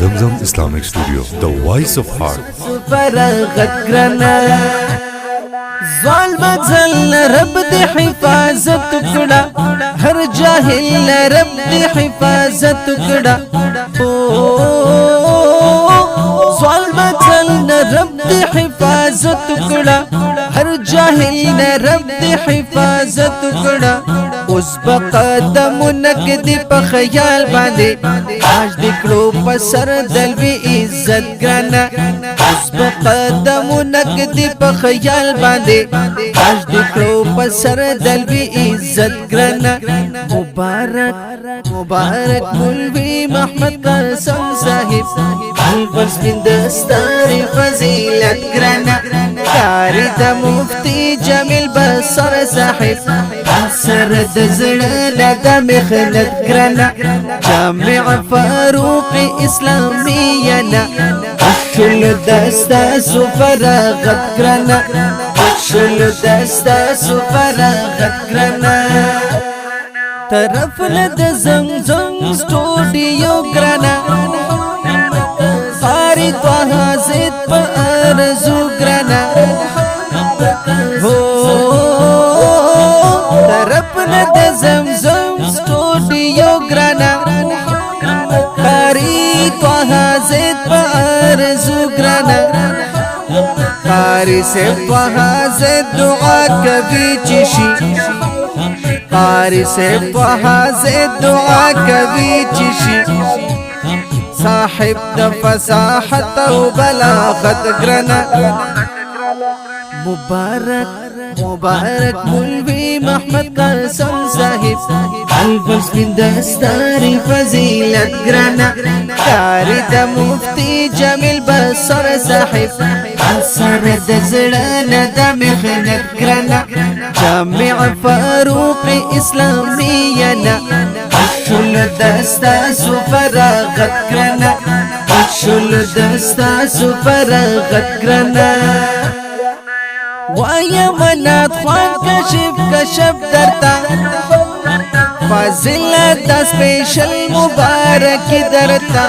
Zamzam Islamic Studio, the voice of heart. ظالم زل رب دی حفاظت کڑا ہر جاہل رب دی حفاظت کڑا ظالم زل رب دی حفاظت کڑا ہر جاہل رب دی حفاظت کڑا اس بقدمونک دی پا خیال باندے آج دکڑو پسر دلوی عزت گرانا اس بقدمونک دی پا خیال باندے آج دکڑو پسر دلوی عزت گرانا مبارک مبارک مولوی محمد قاسم صاحب الفس بن دستار فضیلت گرانا کاری دا مفتی جمیل بسر صاحب اثر دزڑانا دا مخنت گرانا جامع فاروق اسلامیانا اشل دستا سفراغت گرانا اشل دستا سفراغت گرانا طرف ند زمزم سٹوڈیو گرانا قاری طه زید پا ارزو گرانا طرف ند زمزم سٹوڈیو گرانا قاری طه زید پا ارزو گرانا قاری سے طه زید دعا کبھی چشی قاری سے طه زید دعا کبھی چشی صاحب دا فصاحت و بلاغت گرانا مبارک مبارک مولوی محمد قاسم صاحب الفس بن دستار فضیلت گرانا کاری دا مفتی جمیل بسر صاحب اثر دزڑانا دا مخنت گرانا جامع فاروق اسلامیانا اشل دستا سفراغت گرانا اشل دستا سفراغت گرانا وایا منات خوان کشف درتا فضیلت دا سپیشل مبارک درتا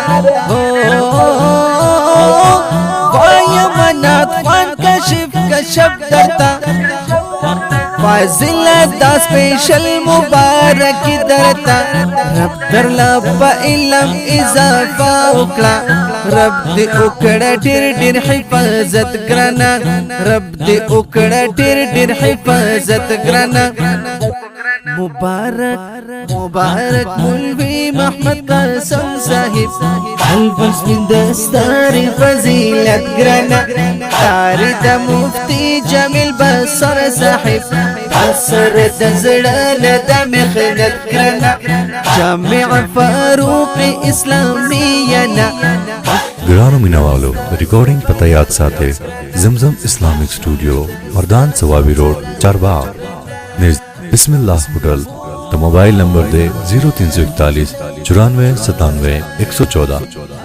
وایا منات خوان کشف درتا فضیلت دا سپیشل مبارک درتا رب در لبا علم اضافہ اکڑا رب دی اکڑا ڈیر ڈیر حفاظت گرانا رب دی اکڑا ڈیر ڈیر حفاظت گرانا مبارک مبارک مولوی محمد قاسم صاحب الفس بن دستار فضیلت گرانا کاری دا مفتی جمیل بسر صاحب اثر دزڑانا دا مخنت گرانا جامع فاروق اسلامیانا گرانو مینوالو ریکارڈنگ پتہ یاد ساتھے زمزم اسلامک اسٹوڈیو مردان سوابی روڈ چارباغ بسم اللہ ہوٹل تو موبائل نمبر دے 0341 94 97 114